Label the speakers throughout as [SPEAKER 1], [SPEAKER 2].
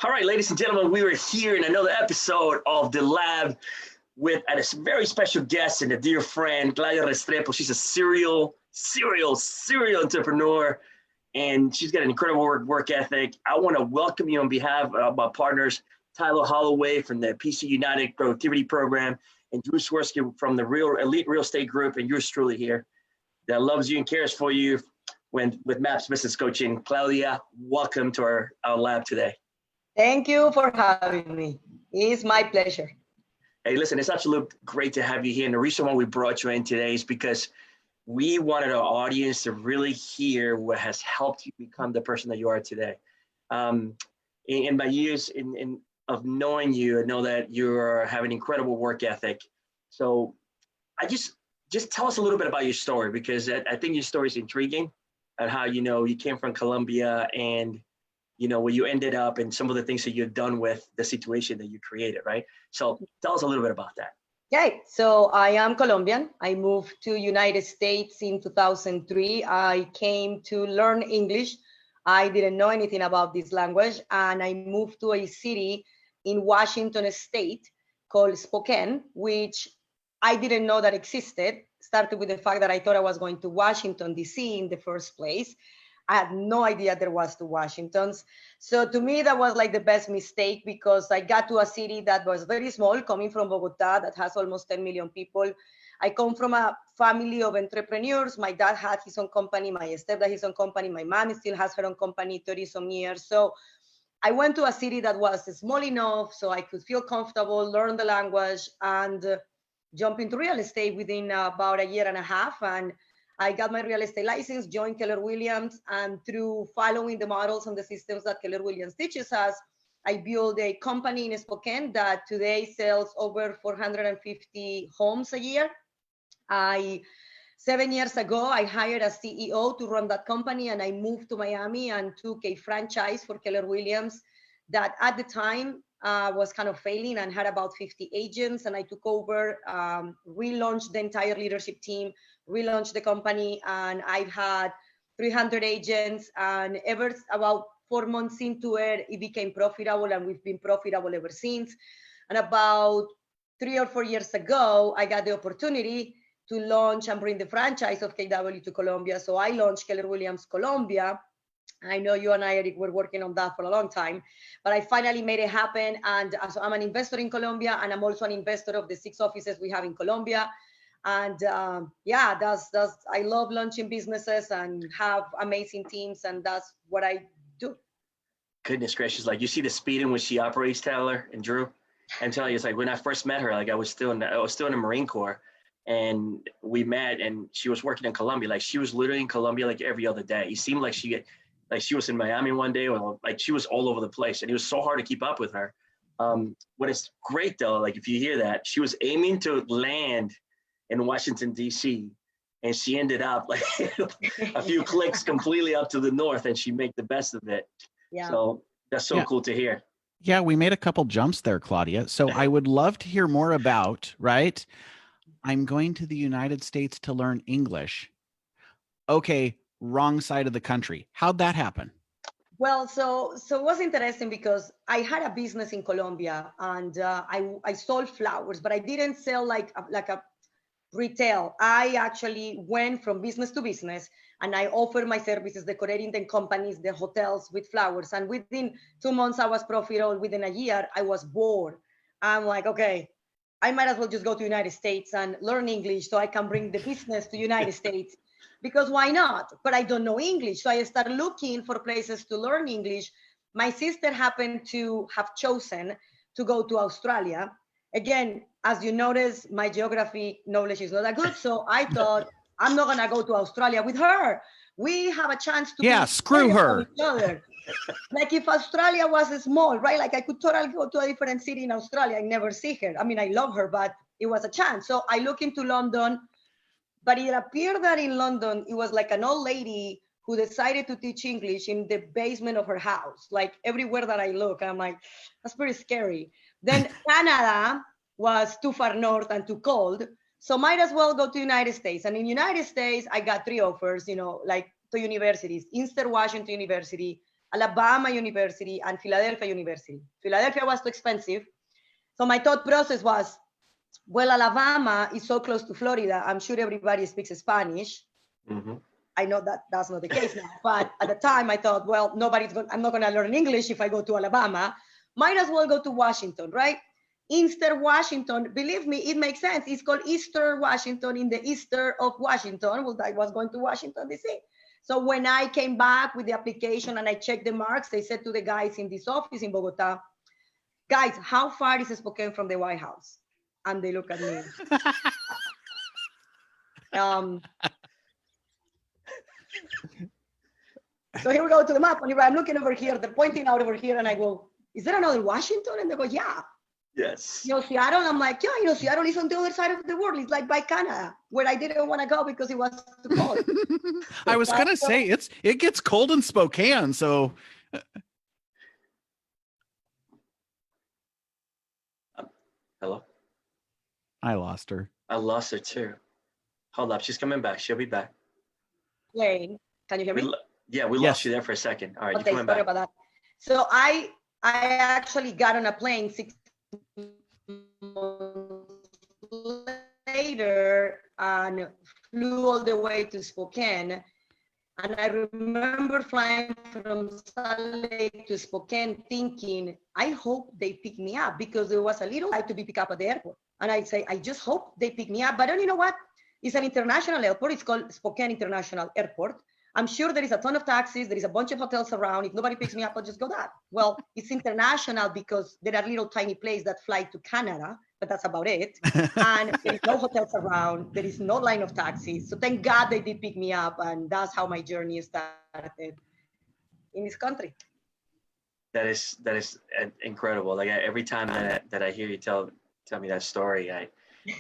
[SPEAKER 1] All right, ladies and gentlemen, we were here in another episode of The Lab with a very special guest and a dear friend, Claudia Restrepo. She's a serial entrepreneur, and she's got an incredible work ethic. I want to welcome you on behalf of my partners, Tyler Holloway from the PC United Productivity Program, and Drew Swirsky from the Elite Real Estate Group, and yours truly here that loves you and cares for you with MAPS Business Coaching. Claudia, welcome to our lab today.
[SPEAKER 2] Thank you for having me. It's my pleasure.
[SPEAKER 1] Hey, listen, it's absolutely great to have you here. And the reason why we brought you in today is because we wanted our audience to really hear what has helped you become the person that you are today. In my years of knowing you, I know that you have an incredible work ethic. So I just tell us a little bit about your story, because I think your story is intriguing, and how, you came from Colombia and where you ended up and some of the things that you've done with the situation that you created, right? So tell us a little bit about that.
[SPEAKER 2] Okay, so I am Colombian. I moved to United States in 2003. I came to learn English. I didn't know anything about this language, and I moved to a city in Washington State called Spokane, which I didn't know that existed. Started with the fact that I thought I was going to Washington, D.C. in the first place. I had no idea there was two Washingtons. So to me, that was like the best mistake, because I got to a city that was very small, coming from Bogota, that has almost 10 million people. I come from a family of entrepreneurs. My dad had his own company. My stepdad had his own company. My mom still has her own company, 30 some years. So I went to a city that was small enough so I could feel comfortable, learn the language, and jump into real estate within about a year and a half. And I got my real estate license, joined Keller Williams, and through following the models and the systems that Keller Williams teaches us, I built a company in Spokane that today sells over 450 homes a year. 7 years ago, I hired a CEO to run that company, and I moved to Miami and took a franchise for Keller Williams that at the time was kind of failing and had about 50 agents. And I took over, relaunched the entire leadership team, relaunched the company, and I've had 300 agents. And ever about 4 months into it, it became profitable, and we've been profitable ever since. And about 3 or 4 years ago, I got the opportunity to launch and bring the franchise of KW to Colombia. So I launched Keller Williams Colombia. I know you and I, Eric, were working on that for a long time, but I finally made it happen. And so I'm an investor in Colombia, and I'm also an investor of the 6 offices we have in Colombia. And yeah, I love launching businesses and have amazing teams, and that's what I do.
[SPEAKER 1] Goodness gracious, like, you see the speed in which she operates, Tyler and Drew. I'm telling you, it's like when I first met her, like I was still in the Marine Corps, and we met, and she was working in Colombia. Like, she was literally in Colombia like every other day. It seemed like she was in Miami one day, or like she was all over the place, and it was so hard to keep up with her. What is great though, like, if you hear that, she was aiming to land in Washington, D.C., and she ended up like a few clicks completely up to the north, and she made the best of it. Yeah. So that's so cool to hear.
[SPEAKER 3] Yeah, we made a couple jumps there, Claudia. So I would love to hear more about, right? I'm going to the United States to learn English. Okay, wrong side of the country. How'd that happen?
[SPEAKER 2] Well, so it was interesting because I had a business in Colombia, and I sold flowers, but I didn't sell like a retail. I actually went from business to business, and I offered my services, decorating the companies, the hotels with flowers. And within 2 months, I was profitable. Within a year, I was bored. I'm like, okay, I might as well just go to United States and learn English so I can bring the business to United States, because why not? But I don't know English. So I started looking for places to learn English. My sister happened to have chosen to go to Australia. Again, as you notice, my geography knowledge is not that good. So I thought, I'm not going to go to Australia with her. We have a chance to
[SPEAKER 3] screw her.
[SPEAKER 2] Each other. Like, if Australia was small, right? Like, I could totally go to a different city in Australia and never see her. I mean, I love her, but it was a chance. So I looked into London, but it appeared that in London, it was like an old lady who decided to teach English in the basement of her house. Like, everywhere that I look, I'm like, that's pretty scary. Then Canada was too far north and too cold. So might as well go to United States. And in United States, I got 3 offers, like to universities: Eastern Washington University, Alabama University and Philadelphia University. Philadelphia was too expensive. So my thought process was, well, Alabama is so close to Florida. I'm sure everybody speaks Spanish.
[SPEAKER 1] Mm-hmm.
[SPEAKER 2] I know that that's not the case now, but at the time I thought, well, I'm not going to learn English if I go to Alabama. Might as well go to Washington, right? Eastern Washington, believe me, it makes sense. It's called Eastern Washington, in the eastern of Washington. Well, I was going to Washington, D.C. So when I came back with the application and I checked the marks, they said to the guys in this office in Bogota, guys, how far is Spokane from the White House? And they look at me. So here we go to the map, and I'm looking over here, they're pointing out over here, and I go, is there another Washington? And they go, yeah.
[SPEAKER 1] Yes.
[SPEAKER 2] Seattle, I'm like, yeah, Seattle is on the other side of the world. It's like by Canada, where I didn't want to go because it was too cold.
[SPEAKER 3] I was gonna say it gets cold in Spokane, so
[SPEAKER 1] Hello?
[SPEAKER 3] I lost her.
[SPEAKER 1] I lost her too. Hold up, she's coming back. She'll be back.
[SPEAKER 2] Wait, can you hear me?
[SPEAKER 1] We lost you there for a second. All right,
[SPEAKER 2] okay,
[SPEAKER 1] you're coming
[SPEAKER 2] sorry
[SPEAKER 1] back.
[SPEAKER 2] about that. So I actually got on a plane 6 months later and flew all the way to Spokane. And I remember flying from Salt Lake to Spokane thinking, I hope they pick me up, because there was a little line to be picked up at the airport. And I'd say, I just hope they pick me up. But then you know what? It's an international airport. It's called Spokane International Airport. I'm sure there is a ton of taxis. There is a bunch of hotels around. If nobody picks me up, I'll just go that. Well, it's international because there are little tiny planes that fly to Canada, but that's about it. And there is no hotels around. There is no line of taxis. So thank God they did pick me up. And that's how my journey started in this country.
[SPEAKER 1] That is incredible. Like every time that I hear you tell me that story,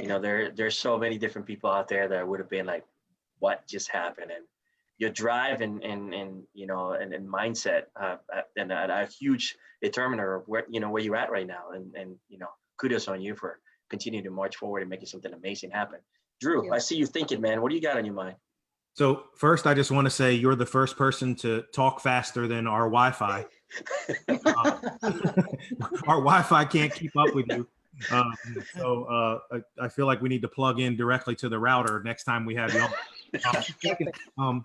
[SPEAKER 1] there's so many different people out there that would have been like, what just happened? And your drive and mindset and a huge determiner of where you're at right now. And kudos on you for continuing to march forward and making something amazing happen. Drew, I see you thinking, man. What do you got on your mind?
[SPEAKER 4] So first, I just want to say you're the first person to talk faster than our Wi-Fi. Our Wi-Fi can't keep up with you. So I feel like we need to plug in directly to the router next time we have you on.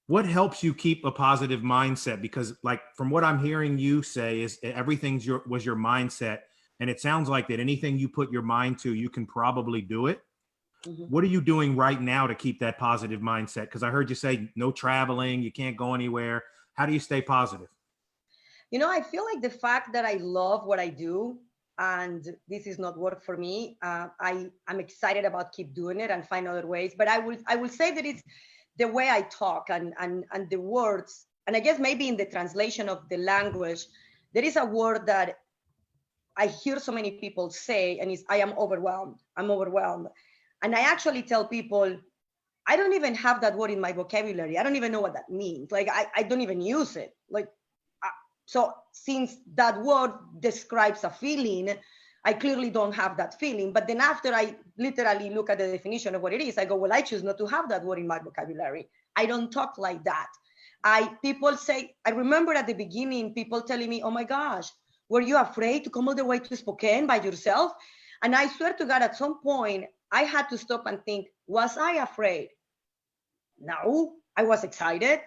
[SPEAKER 4] What helps you keep a positive mindset? Because like from what I'm hearing you say is everything's was your mindset. And it sounds like that anything you put your mind to, you can probably do it. Mm-hmm. What are you doing right now to keep that positive mindset? Because I heard you say no traveling, you can't go anywhere. How do you stay positive?
[SPEAKER 2] I feel like the fact that I love what I do, and this is not work for me, I'm excited about keep doing it and find other ways. But I will say that it's the way I talk and the words. And I guess maybe in the translation of the language, there is a word that I hear so many people say, and it's, I am overwhelmed. I'm overwhelmed. And I actually tell people, I don't even have that word in my vocabulary. I don't even know what that means. Like, I don't even use it. Like, so since that word describes a feeling, I clearly don't have that feeling. But then after I literally look at the definition of what it is, I go, well, I choose not to have that word in my vocabulary. I don't talk like that. People say, I remember at the beginning, people telling me, oh my gosh, were you afraid to come all the way to Spokane by yourself? And I swear to God, at some point, I had to stop and think, was I afraid? No, I was excited.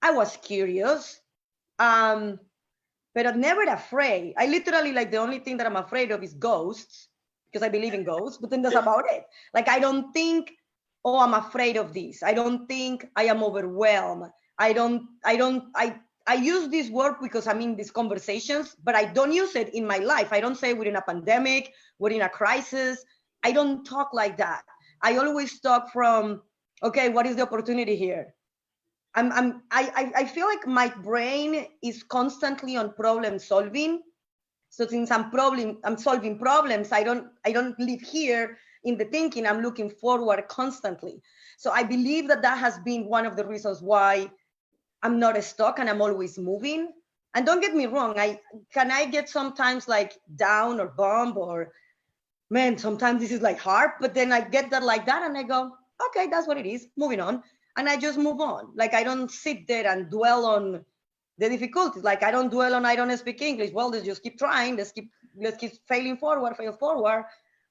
[SPEAKER 2] I was curious. But I'm never afraid. I literally, like, the only thing that I'm afraid of is ghosts, because I believe in ghosts, but then that's about it. Like, I don't think, oh, I'm afraid of this. I don't think I am overwhelmed. I use this word because I'm in these conversations, but I don't use it in my life. I don't say we're in a pandemic, we're in a crisis. I don't talk like that. I always talk from, okay, what is the opportunity here? I feel like my brain is constantly on problem solving. So since I'm solving problems, I don't live here in the thinking. I'm looking forward constantly. So I believe that has been one of the reasons why I'm not stuck and I'm always moving. And don't get me wrong, I get sometimes like down or bummed or, man, sometimes this is like hard, but then I get that like that and I go, okay, that's what it is, moving on. and I just move on. Like, I don't sit there and dwell on the difficulties. Like, I don't dwell on, I don't speak English. Well, let's just keep trying. Let's keep failing forward, fail forward.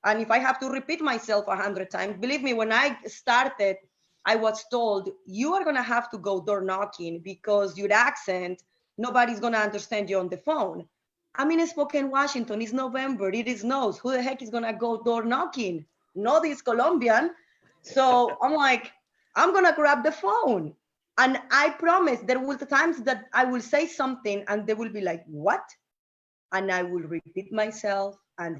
[SPEAKER 2] And if I have to repeat myself 100 times, believe me, when I started, I was told, you are gonna have to go door knocking because your accent, nobody's gonna understand you on the phone. I'm in Spokane, Washington. It's November. It snows. Who the heck is gonna go door knocking? No, this Colombian. So I'm like, I'm gonna grab the phone. And I promise there will be times that I will say something and they will be like, what? And I will repeat myself and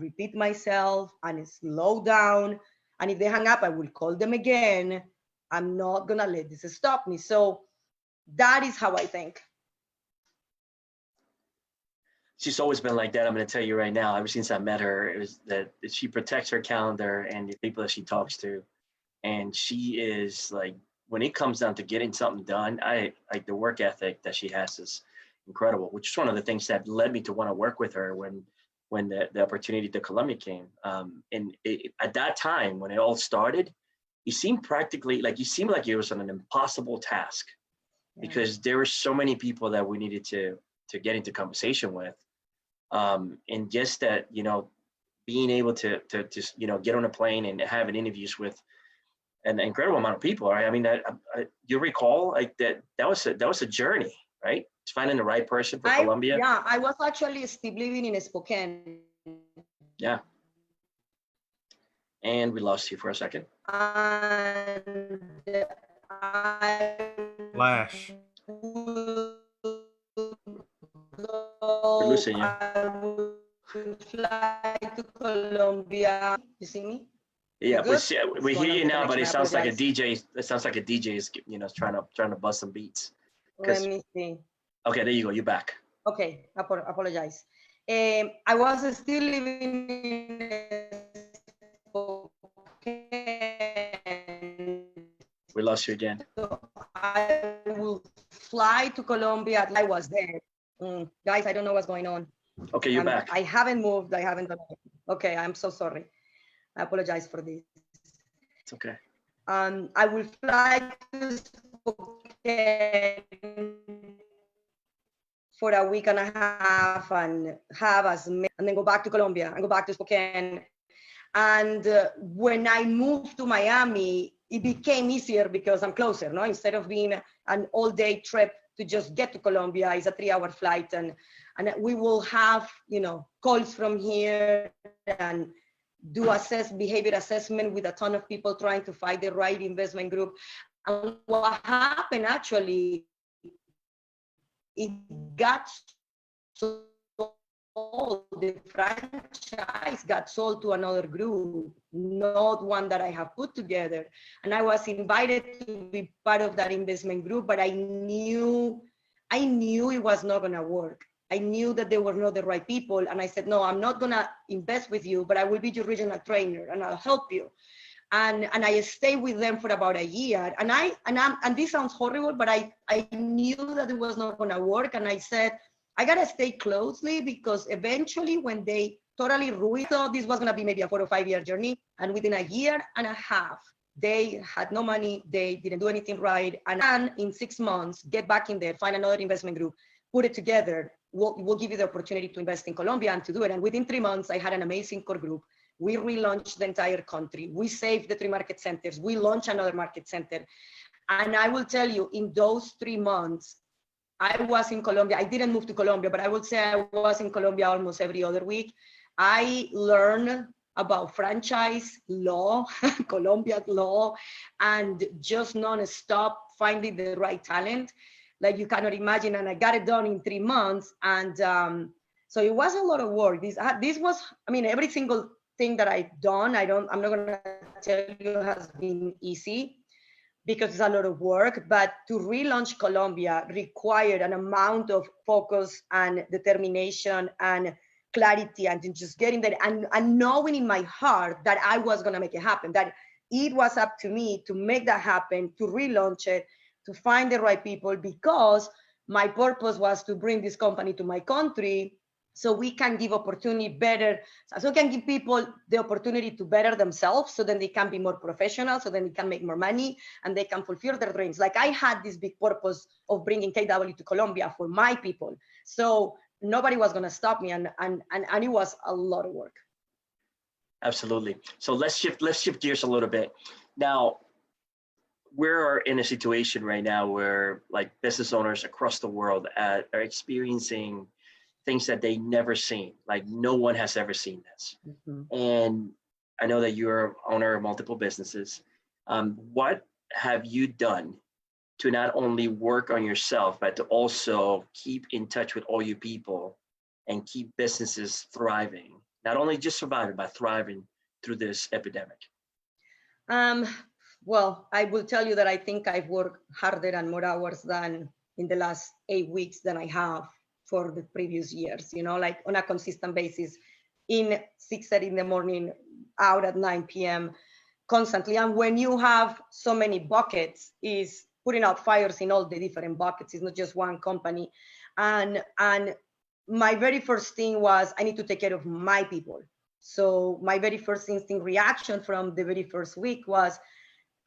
[SPEAKER 2] slow down. And if they hang up, I will call them again. I'm not gonna let this stop me. So that is how I think.
[SPEAKER 1] She's always been like that. I'm going to tell you right now, ever since I met her, it was that she protects her calendar and the people that she talks to. And she is like, when it comes down to getting something done, I like the work ethic that she has is incredible, which is one of the things that led me to want to work with her when the opportunity to Colombia came. At that time, when it all started, you seemed like it was an impossible task because there were so many people that we needed to get into conversation with. And just that, being able to get on a plane and having interviews with an incredible amount of people. Right? I mean, you recall like that was a journey, right? Finding the right person for Colombia.
[SPEAKER 2] Yeah, I was actually still living in Spokane.
[SPEAKER 1] Yeah. And we lost you for a second.
[SPEAKER 2] And
[SPEAKER 4] Flash.
[SPEAKER 1] We're losing you.
[SPEAKER 2] I would fly to Colombia. You see me?
[SPEAKER 1] Yeah, we hear you now, but it sounds like a
[SPEAKER 2] apologize.
[SPEAKER 1] DJ. It sounds like a DJ is, trying to bust some beats.
[SPEAKER 2] Let me see.
[SPEAKER 1] Okay, there you go. You're back.
[SPEAKER 2] Okay, apologize. I was still living in Spokane.
[SPEAKER 1] We lost you again.
[SPEAKER 2] So I will fly to Colombia. I was there. Guys, I don't know what's going on.
[SPEAKER 1] Okay, you're back.
[SPEAKER 2] I haven't moved. I haven't done it. Okay, I'm so sorry. I apologize for this.
[SPEAKER 1] It's okay.
[SPEAKER 2] I will fly to Spokane for a week and a half and then go back to Colombia and go back to Spokane. And when I moved to Miami, it became easier because I'm closer, no? Instead of being an all-day trip to just get to Colombia, it's a 3-hour flight, and we will have, calls from here and do behavior assessment with a ton of people trying to find the right investment group. And what happened actually, it got sold, the franchise got sold to another group, not one that I have put together. And I was invited to be part of that investment group, but I knew it was not gonna work. I knew that they were not the right people. And I said, no, I'm not gonna invest with you, but I will be your regional trainer and I'll help you. And I stayed with them for about a year. And this sounds horrible, but I knew that it was not gonna work. And I said, I gotta stay closely because eventually when they totally ruined, thought this was gonna be maybe a 4 or 5 year journey. And within a year and a half, they had no money, they didn't do anything right. And in 6 months, get back in there, find another investment group, put it together. We'll give you the opportunity to invest in Colombia and to do it. And within 3 months, I had an amazing core group. We relaunched the entire country. We saved the 3 market centers. We launched another market center. And I will tell you, in those 3 months, I was in Colombia. I didn't move to Colombia, but I would say I was in Colombia almost every other week. I learned about franchise law, Colombian law, and just non-stop finding the right talent. Like you cannot imagine, and I got it done in 3 months. And so it was a lot of work. This was, every single thing that I've done, I'm not gonna tell you has been easy because it's a lot of work, but to relaunch Colombia required an amount of focus and determination and clarity and just getting there and knowing in my heart that I was gonna make it happen, that it was up to me to make that happen, to relaunch it, to find the right people, because my purpose was to bring this company to my country So we can give opportunity better. So we can give people the opportunity to better themselves, so then they can be more professional, so then they can make more money and they can fulfill their dreams. Like I had this big purpose of bringing KW to Colombia for my people. So nobody was going to stop me. And it was a lot of work.
[SPEAKER 1] Absolutely. So let's shift gears a little bit. Now, we're in a situation right now where like business owners across the world are experiencing things that they never seen. Like no one has ever seen this. And I know that you're owner of multiple businesses. What have you done to not only work on yourself, but to also keep in touch with all your people and keep businesses thriving, not only just surviving, but thriving through this epidemic?
[SPEAKER 2] Well, I will tell you that I think I've worked harder and more hours than in the last 8 weeks than I have for the previous years, you know, like on a consistent basis, in 6:30 in the morning, out at 9 p.m. constantly. And when you have so many buckets, is putting out fires in all the different buckets. It's not just one company. And my very first thing was I need to take care of my people. So my very first instinct reaction from the very first week was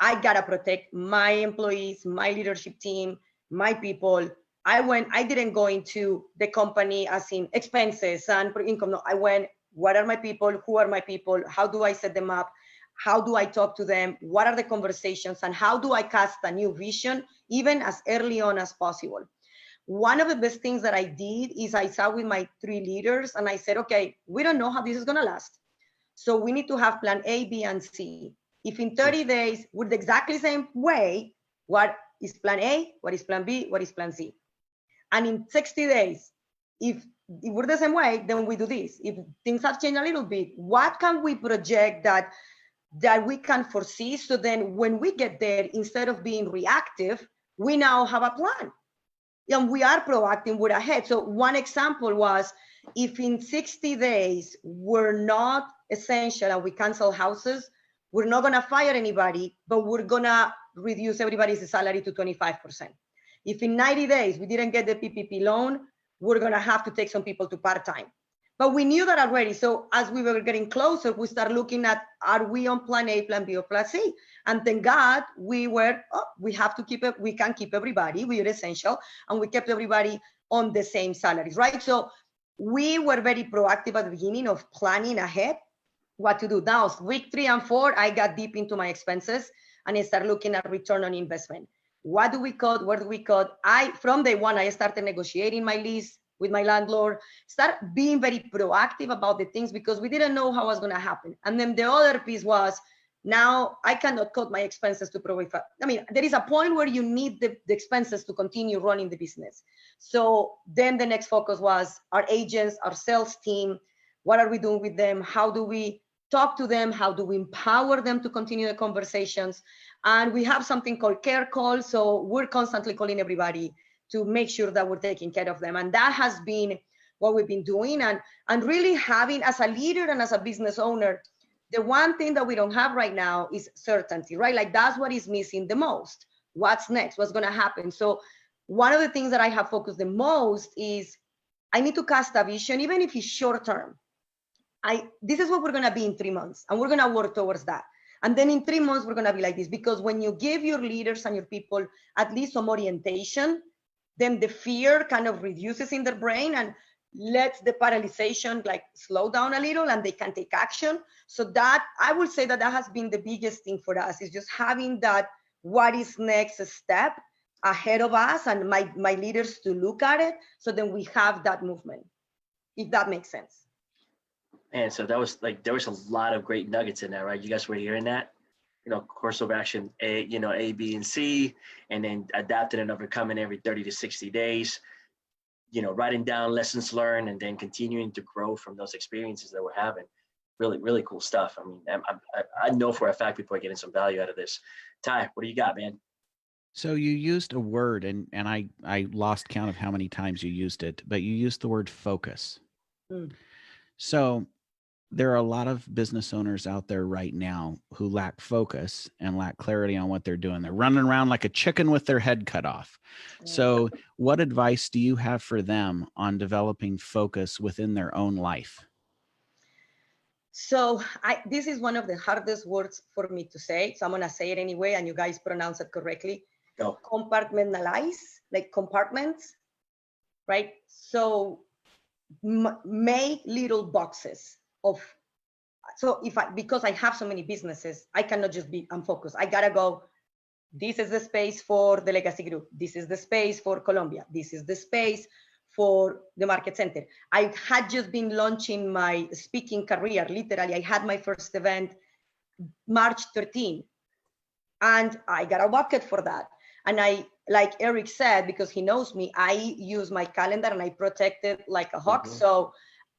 [SPEAKER 2] I gotta protect my employees, my leadership team, my people. I didn't go into the company as in expenses and income. No, I went, what are my people? Who are my people? How do I set them up? How do I talk to them? What are the conversations? And how do I cast a new vision, even as early on as possible? One of the best things that I did is I sat with my 3 leaders and I said, okay, we don't know how this is gonna last. So we need to have plan A, B, and C. If in 30 days, with exactly the same way, what is plan A, what is plan B, what is plan C? And in 60 days, if we're the same way, then we do this. If things have changed a little bit, what can we project that we can foresee? So then when we get there, instead of being reactive, we now have a plan. And we are proactive, we're ahead. So one example was, if in 60 days we're not essential and we cancel houses, we're not gonna fire anybody, but we're gonna reduce everybody's salary to 25%. If in 90 days we didn't get the PPP loan, we're gonna have to take some people to part-time. But we knew that already. So as we were getting closer, we started looking at, are we on plan A, plan B, or plan C? And thank God we have to keep it, we can keep everybody, we are essential, and we kept everybody on the same salaries, right? So we were very proactive at the beginning of planning ahead what to do. Now, week 3 and 4, I got deep into my expenses and I started looking at return on investment. What do we cut? Where do we cut? From day one, I started negotiating my lease with my landlord, start being very proactive about the things because we didn't know how it was going to happen. And then the other piece was, now I cannot cut my expenses to provide. I mean, there is a point where you need the expenses to continue running the business. So then the next focus was our agents, our sales team. What are we doing with them? How do we talk to them? How do we empower them to continue the conversations? And we have something called care call. So we're constantly calling everybody to make sure that we're taking care of them. And that has been what we've been doing. And really having, as a leader and as a business owner, the one thing that we don't have right now is certainty, right? Like that's what is missing the most. What's next? What's going to happen? So one of the things that I have focused the most is I need to cast a vision, even if it's short term. This is what we're going to be in 3 months, and we're going to work towards that. And then in 3 months, we're going to be like this, because when you give your leaders and your people at least some orientation, then the fear kind of reduces in their brain and lets the paralyzation like slow down a little, and they can take action. So that, I would say that has been the biggest thing for us, is just having that what is next step ahead of us and my leaders to look at it. So then we have that movement, if that makes sense.
[SPEAKER 1] And so that was like, there was a lot of great nuggets in there, right? You guys were hearing that? You know, course of action, A, B, and C, and then adapting and overcoming every 30 to 60 days, you know, writing down lessons learned and then continuing to grow from those experiences that we're having. Really, really cool stuff. I mean, I know for a fact people are getting some value out of this. Ty, what do you got, man?
[SPEAKER 3] So you used a word, and I lost count of how many times you used it, but you used the word focus. So There are a lot of business owners out there right now who lack focus and lack clarity on what they're doing. They're running around like a chicken with their head cut off. So what advice do you have for them on developing focus within their own life?
[SPEAKER 2] So this is one of the hardest words for me to say. So I'm going to say it anyway, and you guys pronounce it correctly.
[SPEAKER 1] Go.
[SPEAKER 2] Compartmentalize, like compartments, right? So make little boxes of, so because I have so many businesses, I cannot just be unfocused. I gotta go, this is the space for the legacy group. This is the space for Colombia. This is the space for the market center. I had just been launching my speaking career. Literally, I had my first event March 13, and I got a bucket for that. And I, like Eric said, because he knows me, I use my calendar and I protect it like a hawk. So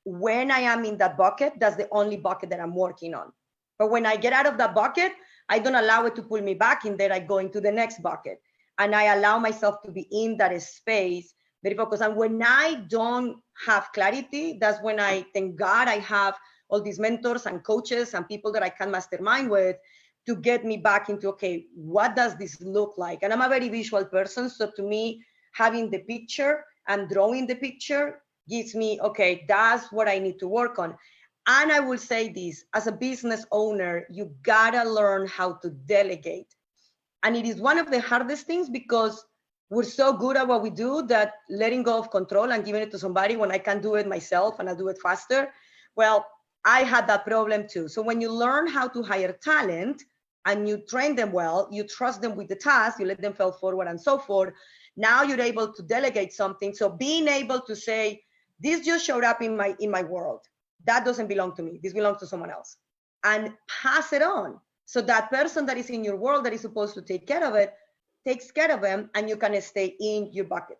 [SPEAKER 2] when I am in that bucket, that's the only bucket that I'm working on. But when I get out of that bucket, I don't allow it to pull me back in there. I go into the next bucket, and I allow myself to be in that space, very focused. And when I don't have clarity, that's when I thank God I have all these mentors and coaches and people that I can mastermind with to get me back into, okay, what does this look like? And I'm a very visual person. So to me, having the picture and drawing the picture gives me, okay, that's what I need to work on. And I will say this, as a business owner, you gotta learn how to delegate. And it is one of the hardest things because we're so good at what we do that letting go of control and giving it to somebody when I can do it myself and I do it faster. Well, I had that problem too. So when you learn how to hire talent and you train them well, you trust them with the task, you let them fail forward and so forth. Now you're able to delegate something. So being able to say, this just showed up in my world. That doesn't belong to me. This belongs to someone else. And pass it on. So that person that is in your world that is supposed to take care of it, takes care of them, and you can stay in your bucket.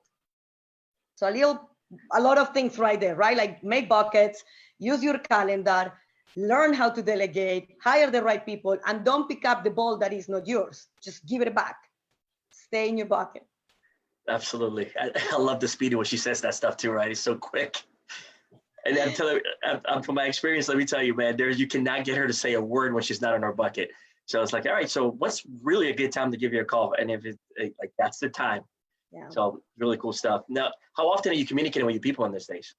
[SPEAKER 2] So a lot of things right there, right? Like make buckets, use your calendar, learn how to delegate, hire the right people, and don't pick up the ball that is not yours. Just give it back. Stay in your bucket.
[SPEAKER 1] Absolutely. I love the speed in which she says that stuff too, right? It's so quick. And I'm telling you, from my experience, let me tell you, man, you cannot get her to say a word when she's not in her bucket. So it's like, all right, so what's really a good time to give you a call? And if it's like, that's the time. Yeah. So really cool stuff. Now, how often are you communicating with your people in these days?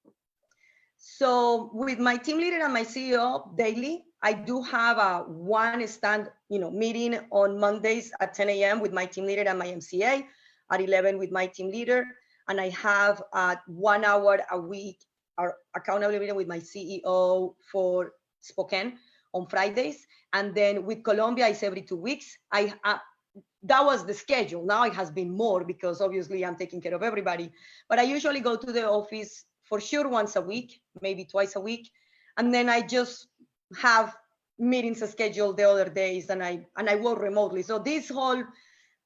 [SPEAKER 2] So with my team leader and my CEO daily, I do have a one meeting on Mondays at 10 a.m. with my team leader and my MCA, at 11 with my team leader. And I have 1 hour a week our accountability with my CEO for Spokane on Fridays. And then with Colombia, it's every 2 weeks. That was the schedule. Now it has been more because obviously I'm taking care of everybody. But I usually go to the office for sure once a week, maybe twice a week. And then I just have meetings scheduled the other days, and I work remotely. So this whole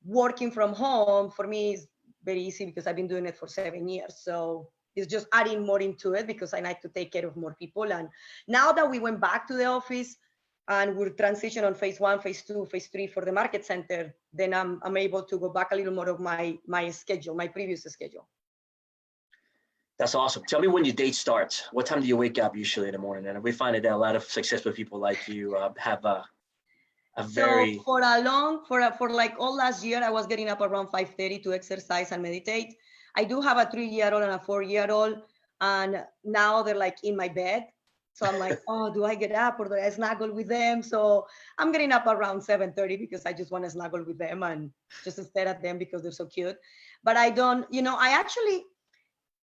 [SPEAKER 2] working from home for me is very easy because I've been doing it for 7 years. So it's just adding more into it because I like to take care of more people. And now that we went back to the office and we're transitioning on phase 1, phase 2, phase 3 for the market center, then I'm able to go back a little more of my schedule, my previous schedule.
[SPEAKER 1] That's awesome. Tell me when your day starts. What time do you wake up usually in the morning? And we find that a lot of successful people like you have a very...
[SPEAKER 2] So for like all last year, I was getting up around 5:30 to exercise and meditate. I do have a 3-year-old and a 4-year-old, and now they're like in my bed. So I'm like, oh, do I get up or do I snuggle with them? So I'm getting up around 7:30 because I just want to snuggle with them and just stare at them because they're so cute. But I don't,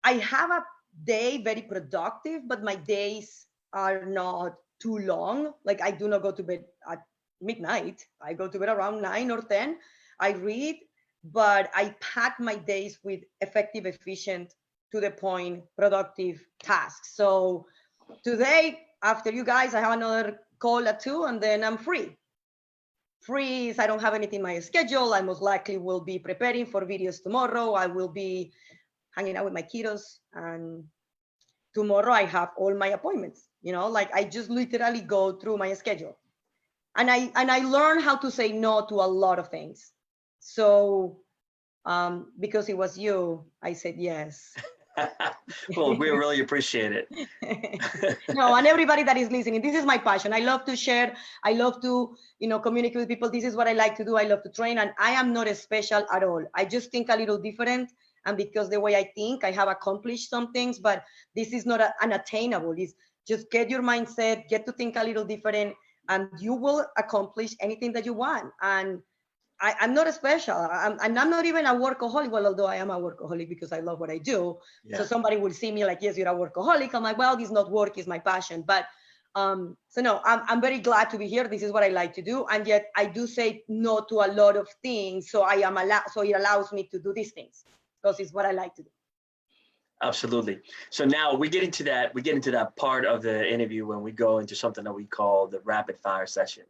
[SPEAKER 2] I have a day very productive, but my days are not too long. Like I do not go to bed at midnight. I go to bed around 9 or 10. I read, but I pack my days with effective, efficient, to the point, productive tasks. So today, after you guys, I have another call at 2, and then I'm free. Free is I don't have anything in my schedule. I most likely will be preparing for videos tomorrow. I will be hanging out with my kiddos, and tomorrow I have all my appointments. Like I just literally go through my schedule, and I learn how to say no to a lot of things. So because it was you, I said yes.
[SPEAKER 1] Well, we really appreciate it.
[SPEAKER 2] No, and everybody that is listening, this is my passion. I love to share. I love to, communicate with people. This is what I like to do. I love to train, and I am not special at all. I just think a little different, and because the way I think, I have accomplished some things, but this is not unattainable. It's just get your mindset, get to think a little different, and you will accomplish anything that you want. And I'm not special. I'm not even a workaholic. Well, although I am a workaholic because I love what I do.
[SPEAKER 1] Yeah.
[SPEAKER 2] So somebody will see me like, yes, you're a workaholic. I'm like, well, this is not work, it's my passion. But so no, I'm very glad to be here. This is what I like to do. And yet I do say no to a lot of things. So so it allows me to do these things because it's what I like to do.
[SPEAKER 1] Absolutely. So now we get into that part of the interview when we go into something that we call the rapid fire session.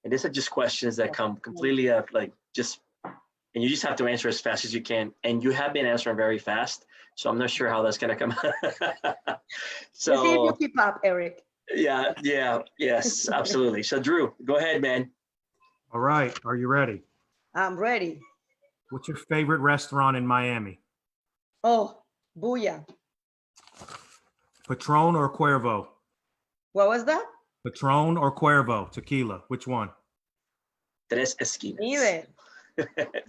[SPEAKER 1] And these are just questions that come completely up, and you just have to answer as fast as you can. And you have been answering very fast, so I'm not sure how that's going to come out. So
[SPEAKER 2] let's see if you keep up, Eric.
[SPEAKER 1] Yes, absolutely. So Drew, go ahead, man.
[SPEAKER 4] All right. Are you ready?
[SPEAKER 2] I'm ready.
[SPEAKER 4] What's your favorite restaurant in Miami?
[SPEAKER 2] Oh, Booyah.
[SPEAKER 4] Patron or Cuervo?
[SPEAKER 2] What was that?
[SPEAKER 4] Patron or Cuervo? Tequila. Which one?
[SPEAKER 1] Tres esquinas.
[SPEAKER 2] Neither.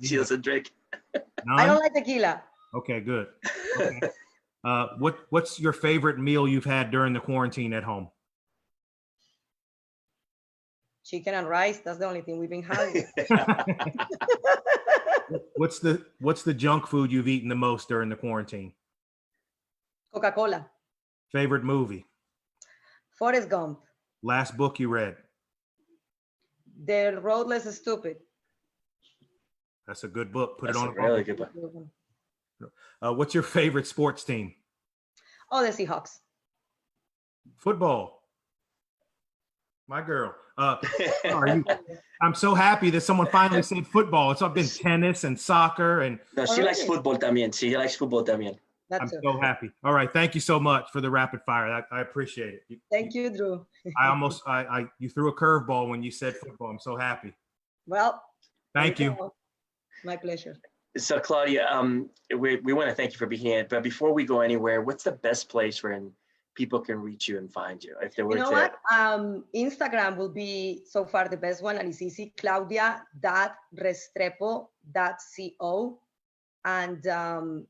[SPEAKER 1] She doesn't drink.
[SPEAKER 2] I don't like tequila.
[SPEAKER 4] Okay, good. Okay. What's your favorite meal you've had during the quarantine at home?
[SPEAKER 2] Chicken and rice. That's the only thing we've been having.
[SPEAKER 4] What's the junk food you've eaten the most during the quarantine?
[SPEAKER 2] Coca-Cola.
[SPEAKER 4] Favorite movie?
[SPEAKER 2] Forrest Gump.
[SPEAKER 4] Last book you read?
[SPEAKER 2] The Road Less Stupid.
[SPEAKER 4] That's a good book. Put
[SPEAKER 1] That's
[SPEAKER 4] it on.
[SPEAKER 1] a really good book.
[SPEAKER 4] What's your favorite sports team?
[SPEAKER 2] Oh, the Seahawks.
[SPEAKER 4] Football. My girl. I'm so happy that someone finally said football. It's all been tennis and soccer and.
[SPEAKER 1] No, she likes football también. She likes football también.
[SPEAKER 4] I'm so happy. All right, thank you so much for the rapid fire. I appreciate it.
[SPEAKER 2] Thank you, Drew.
[SPEAKER 4] You threw a curveball when you said football. I'm so happy.
[SPEAKER 2] Well,
[SPEAKER 4] thank you.
[SPEAKER 2] My pleasure.
[SPEAKER 1] So Claudia, we want to thank you for being here. But before we go anywhere, what's the best place where people can reach you and find you? If they were
[SPEAKER 2] what? Instagram will be so far the best one, and it's easy. Claudia.restrepo.co. And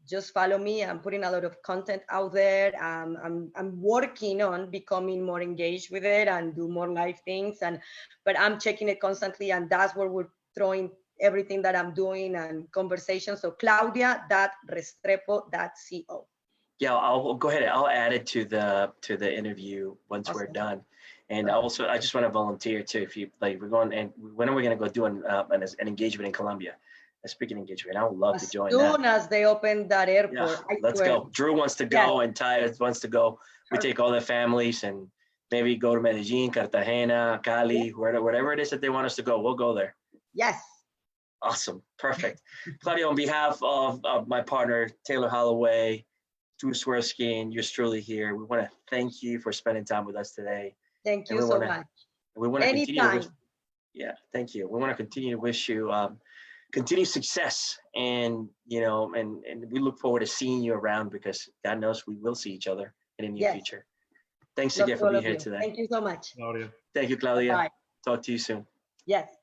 [SPEAKER 2] just follow me. I'm putting a lot of content out there. I'm working on becoming more engaged with it and do more live things. But I'm checking it constantly, and that's where we're throwing everything that I'm doing and conversations. So Claudia.restrepo.co.
[SPEAKER 1] Yeah, I'll go ahead. I'll add it to the interview once we're done. And also, I just want to volunteer too. If you like, we're going, and when are we going to go do an engagement in Colombia? A speaking engagement. I would love to join that.
[SPEAKER 2] As soon as they open that airport.
[SPEAKER 1] Yeah, let's go. Drew wants to go, and Ty wants to go. We take all the families and maybe go to Medellin, Cartagena, Cali, wherever it is that they want us to go. We'll go there.
[SPEAKER 2] Yes.
[SPEAKER 1] Awesome. Perfect. Claudia, on behalf of my partner, Taylor Holloway, Drew Swirsky, and yours truly here, we want to thank you for spending time with us today.
[SPEAKER 2] Thank you so much.
[SPEAKER 1] We want to continue to thank you. We want to continue to wish you continued success, and and we look forward to seeing you around, because God knows we will see each other in the near future. Thanks again for being here today.
[SPEAKER 2] Thank you so much.
[SPEAKER 4] Claudia.
[SPEAKER 1] Thank you, Claudia.
[SPEAKER 2] Bye.
[SPEAKER 1] Talk to you soon.
[SPEAKER 2] Yes.